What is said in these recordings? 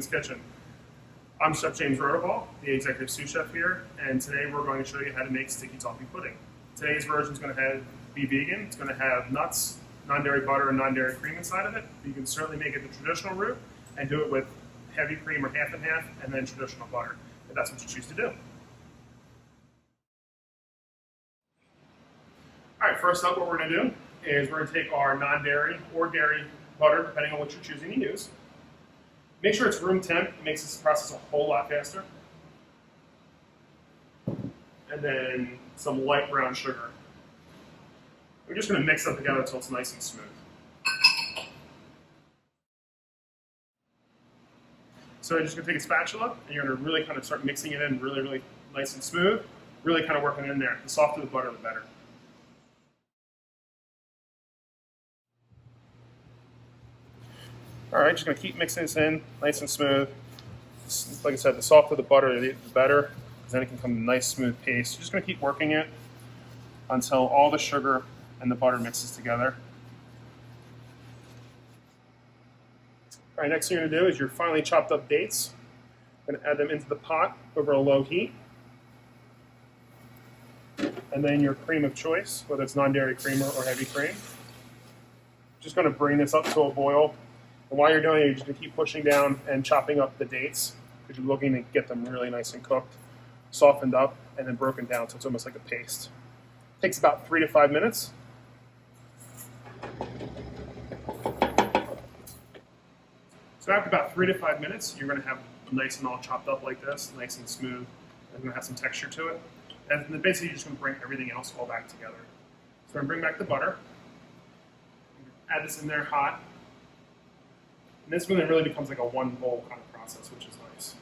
this kitchen. I'm Chef James Rotoval, the executive sous chef here, and today we're going to show you how to make sticky toffee pudding. Today's version is going to be vegan. It's going to have nuts, non-dairy butter, and non-dairy cream inside of it. You can certainly make it the traditional route and do it with heavy cream or half and half, and then traditional butter, if that's what you choose to do. All right, first up, what we're going to do is we're going to take our non-dairy or dairy butter, depending on what you're choosing to use. Make sure it's room temp. It makes this process a whole lot faster. And then some light brown sugar. We're just going to mix them together until it's nice and smooth. So you're just going to take a spatula, and you're going to really kind of start mixing it in really, really nice and smooth. Really kind of working it in there. The softer the butter, the better. All right, just going to keep mixing this in nice and smooth. Like I said, the softer the butter, the better, because then it can come a nice smooth paste. You're just going to keep working it until all the sugar and the butter mixes together. All right, next thing you're going to do is your finely chopped up dates. You're going to add them into the pot over a low heat. And then your cream of choice, whether it's non-dairy creamer or heavy cream. Just going to bring this up to a boil. And while you're doing it, you're just going to keep pushing down and chopping up the dates because you're looking to get them really nice and cooked, softened up, and then broken down so it's almost like a paste. It takes about 3 to 5 minutes. So after about 3 to 5 minutes, you're going to have nice and all chopped up like this, nice and smooth. It's going to have some texture to it. And then basically you're just going to bring everything else all back together. So I'm going to bring back the butter. Add this in there hot. And this one really becomes like a one bowl kind of process, which is nice.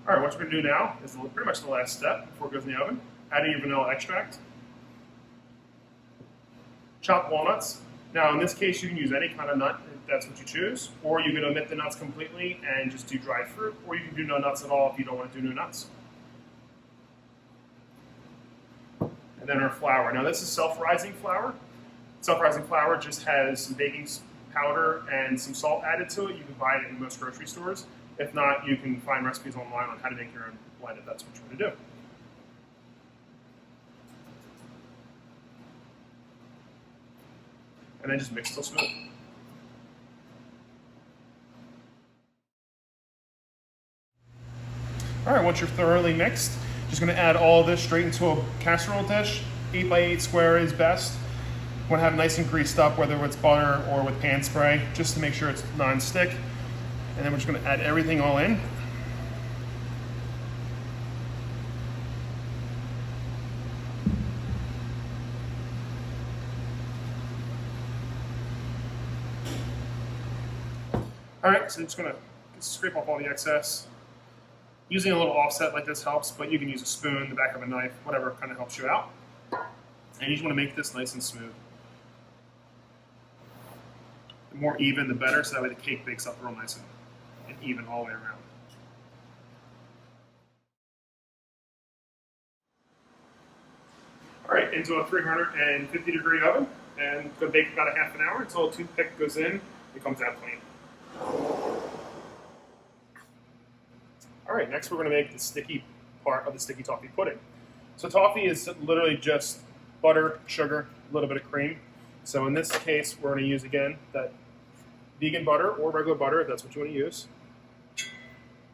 All right, what you're going to do now is pretty much the last step before it goes in the oven. Adding your vanilla extract. Chopped walnuts. Now, in this case, you can use any kind of nut if that's what you choose, or you can omit the nuts completely and just do dried fruit, or you can do no nuts at all if you don't want to do no nuts. And then our flour. Now, this is self-rising flour. Self-rising flour just has some baking powder and some salt added to it. You can buy it in most grocery stores. If not, you can find recipes online on how to make your own blend if that's what you want to do. And then just mix till smooth. All right, once you're thoroughly mixed, just gonna add all of this straight into a casserole dish. 8 by 8 square is best. You wanna have it nice and greased up, whether it's butter or with pan spray, just to make sure it's non-stick. And then we're just gonna add everything all in. All right, so I'm just gonna scrape off all the excess. Using a little offset like this helps, but you can use a spoon, the back of a knife, whatever kind of helps you out. And you just wanna make this nice and smooth. The more even, the better, so that way the cake bakes up real nice and even all the way around. All right, into a 350-degree oven, and go bake about a half an hour until a toothpick goes in, it comes out clean. All right, next we're going to make the sticky part of the sticky toffee pudding. So toffee is literally just butter, sugar, a little bit of cream. So in this case, we're going to use, again, that vegan butter or regular butter, if that's what you want to use.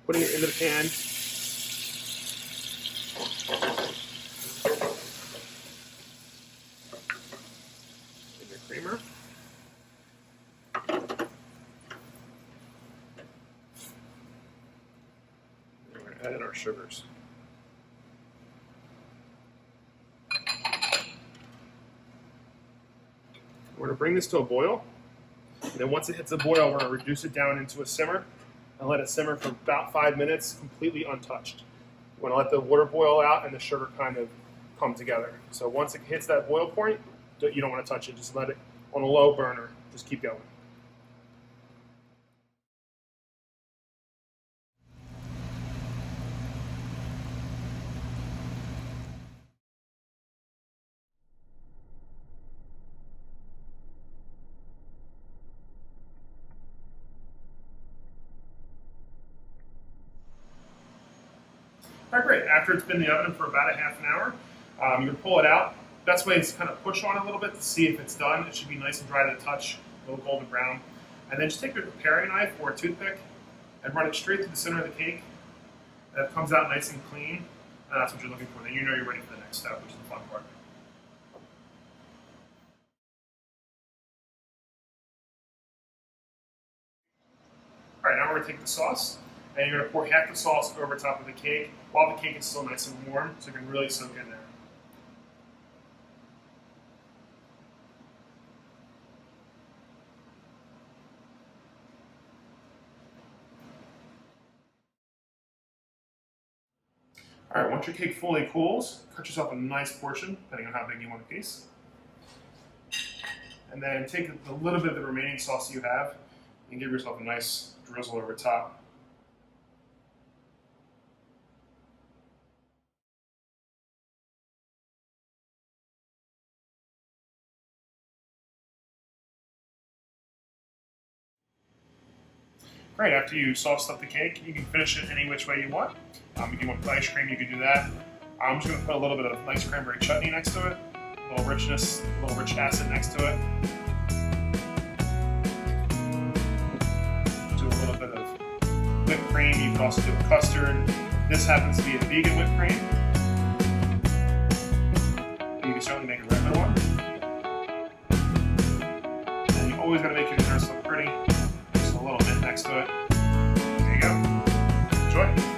Putting it into the pan. In your creamer. Add in our sugars. We're going to bring this to a boil, and then once it hits a boil, we're going to reduce it down into a simmer and let it simmer for about 5 minutes, completely untouched. You want to let the water boil out and the sugar kind of come together. So once it hits that boil point, you don't want to touch it. Just let it on a low burner. Just keep going. All right, great. After it's been in the oven for about a half an hour, you can pull it out. Best way is to kind of push on it a little bit to see if it's done. It should be nice and dry to the touch, a little golden brown. And then just take your paring knife or a toothpick and run it straight through the center of the cake. And it comes out nice and clean. And that's what you're looking for. Then you know you're ready for the next step, which is the fun part. All right, now we're going to take the sauce, and you're going to pour half the sauce over top of the cake while the cake is still nice and warm, so it can really soak in there. All right, once your cake fully cools, cut yourself a nice portion, depending on how big you want a piece. And then take a little bit of the remaining sauce you have and give yourself a nice drizzle over top. Great, after you sauced up the cake, you can finish it any which way you want. If you want ice cream, you can do that. I'm just going to put a little bit of nice cranberry chutney next to it, a little richness, a little rich acid next to it. Do a little bit of whipped cream. You can also do a custard. This happens to be a vegan whipped cream. You can certainly make a regular one. And you always got to make your desserts look pretty. Just a little bit next to it. There you go. Enjoy.